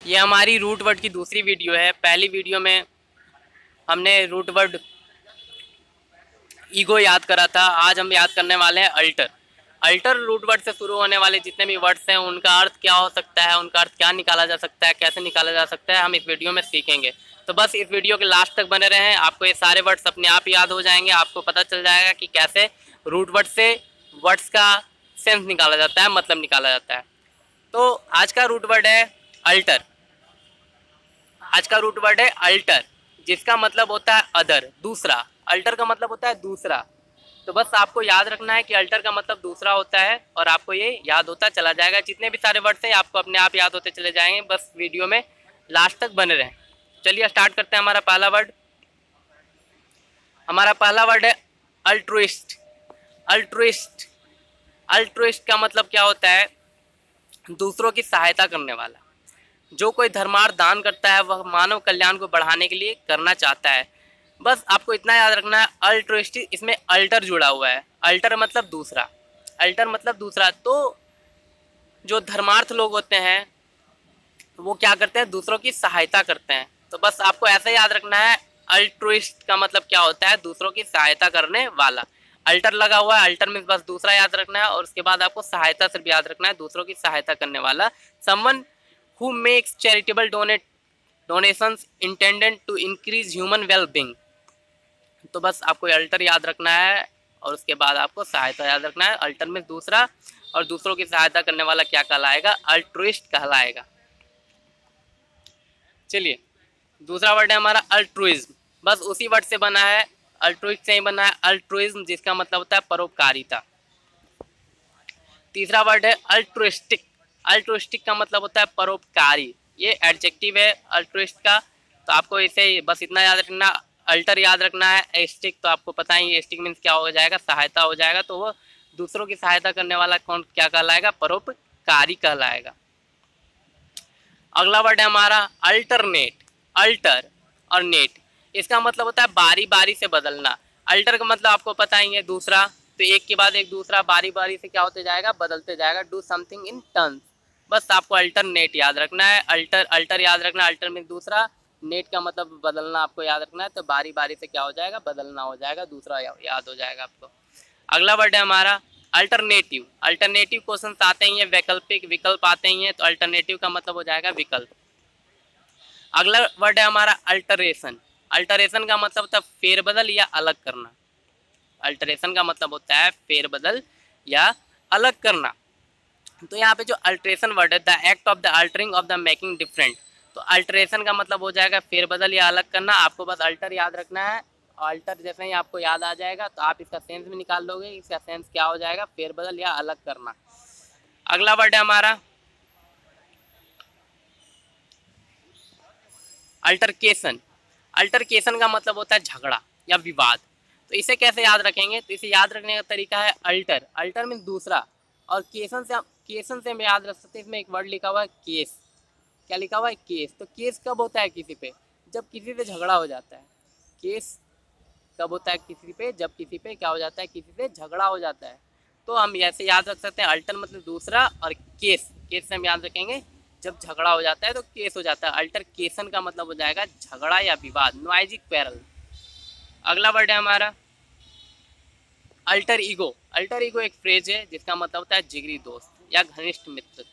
ये हमारी root word की दूसरी वीडियो है। पहली वीडियो में हमने रूट वर्ड ईगो याद करा था। आज हम याद करने वाले हैं अल्टर। अल्टर रूट वर्ड से शुरू होने वाले जितने भी वर्ड्स हैं उनका अर्थ क्या हो सकता है, उनका अर्थ क्या निकाला जा सकता है, कैसे निकाला जा सकता है, हम इस वीडियो में सीखेंगे। तो बस इस वीडियो के लास्ट तक बने रहें, आपको ये सारे वर्ड्स अपने आप याद हो जाएंगे। आपको पता चल जाएगा कि कैसे रूट वर्ड से वर्ड्स का सेंस निकाला जाता है, मतलब निकाला जाता है। तो आज का रूट वर्ड है अल्टर। आज का रूट वर्ड है अल्टर, जिसका मतलब होता है अदर, दूसरा। अल्टर का मतलब होता है दूसरा। तो बस आपको याद रखना है कि अल्टर का मतलब दूसरा होता है और आपको ये याद होता चला जाएगा। जितने भी सारे वर्ड्स हैं आपको अपने आप याद होते चले जाएंगे, बस वीडियो में लास्ट तक बने रहें। चलिए स्टार्ट करते हैं। हमारा पहला वर्ड है अल्ट्रुइस्ट। अल्ट्रुइस्ट अल्ट्रुइस्ट का मतलब क्या होता है? दूसरों की सहायता करने वाला। जो कोई धर्मार्थ दान करता है वह मानव कल्याण को बढ़ाने के लिए करना चाहता है। बस आपको इतना याद रखना है, अल्ट्रुइस्टिक, इसमें अल्टर जुड़ा हुआ है। अल्टर मतलब दूसरा, अल्टर मतलब दूसरा। तो जो धर्मार्थ लोग होते हैं वो क्या करते हैं? दूसरों की सहायता करते हैं। तो बस आपको ऐसा याद रखना है, अल्ट्रुइस्ट का मतलब क्या होता है? दूसरों की सहायता करने वाला। अल्टर लगा हुआ है, अल्टर में बस दूसरा याद रखना है और उसके बाद आपको सहायता से भी याद रखना है, दूसरों की सहायता करने वाला। Someone who makes charitable donations intended to increase human well-being। तो बस आपको अल्टर याद रखना है और उसके बाद आपको सहायता याद रखना है। अल्टर में दूसरा और दूसरों की सहायता करने वाला क्या कहलाएगा? अल्ट्रुइस्ट कहलाएगा। चलिए दूसरा वर्ड है हमारा अल्ट्रुइज्म। बस उसी वर्ड से बना है, अल्ट्रुइस्ट से ही बना है अल्ट्रुइज्म, जिसका मतलब होता है परोपकारिता। तीसरा वर्ड है अल्ट्रुइस्टिक। अल्ट्रुइस्टिक का मतलब होता है परोपकारी। ये एडजेक्टिव है अल्ट्रुइस्ट का। तो आपको इसे बस इतना याद रखना, अल्टर याद रखना है। एस्टिक तो आपको पता ही है, एस्टिक मीन्स क्या हो जाएगा? सहायता हो जाएगा। तो वो दूसरों की सहायता करने वाला कौन क्या कहलाएगा? परोपकारी कहलाएगा। अगला वर्ड है हमारा अल्टरनेट। अल्टर और नेट, इसका मतलब होता है बारी बारी से बदलना। अल्टर का मतलब आपको पता ही है, दूसरा। तो एक के बाद एक दूसरा बारी बारी से क्या होते जाएगा? बदलते जाएगा। Do something in turns. बस आपको अल्टरनेट याद रखना है। अल्टर अल्टर याद रखना, अल्टर में दूसरा, नेट का मतलब बदलना आपको याद रखना है। तो बारी बारी से क्या हो जाएगा? बदलना हो जाएगा, दूसरा याद हो जाएगा आपको। अगला वर्ड है हमारा अल्टरनेटिव। अल्टरनेटिव क्वेश्चन आते ही हैं, वैकल्पिक विकल्प आते ही हैं, तो अल्टरनेटिव का मतलब हो जाएगा विकल्प। अगला वर्ड है हमारा अल्टरेशन। अल्टरेशन का मतलब होता है फेरबदल या अलग करना। अल्टरेशन का मतलब होता है फेरबदल या अलग करना। तो यहाँ पे जो अल्टरेशन वर्ड है, the act of the altering of the making different. तो अल्टरेशन का मतलब हो जाएगा फेरबदल या अलग करना। आपको बस अल्टर याद रखना है। अल्टर जैसे ही आपको याद आ जाएगा तो आप इसका सेंस भी निकाल लोगे। इसका सेंस क्या हो जाएगा? फेरबदल या अलग करना। अगला वर्ड है हमारा अल्टरकेशन। अल्टरकेशन का मतलब होता है झगड़ा या विवाद। तो इसे कैसे याद रखेंगे? तो इसे याद रखने का तरीका है अल्टर। अल्टर मीन दूसरा, और केसन से हम याद रख सकते हैं। इसमें एक वर्ड लिखा हुआ है केस। क्या लिखा हुआ है? केस। तो केस कब होता है किसी पे? जब किसी से झगड़ा हो जाता है। केस कब होता है किसी पे? जब किसी पे क्या हो जाता है? किसी से झगड़ा हो जाता है। तो हम ऐसे याद रख सकते हैं, अल्टर मतलब दूसरा, और केस, केस से हम याद रखेंगे जब झगड़ा हो जाता है तो केस हो जाता है। अल्टरकेशन का मतलब हो जाएगा झगड़ा या विवाद, नॉइजी क्वेरल। अगला वर्ड है हमारा अल्टर ईगो। अल्टर ईगो एक फ्रेज है जिसका मतलब होता है जिगरी दोस्त या घनिष्ठ मित्र।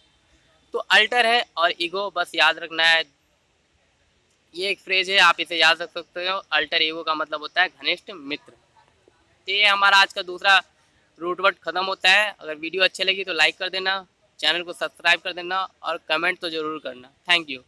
तो अल्टर है और ईगो बस याद रखना है, ये एक फ्रेज है, आप इसे याद रख सकते हो। अल्टर ईगो का मतलब होता है घनिष्ठ मित्र। तो ये हमारा आज का दूसरा रूट वर्ड खत्म होता है। अगर वीडियो अच्छी लगी तो लाइक कर देना, चैनल को सब्सक्राइब कर देना और कमेंट तो ज़रूर करना। Thank you.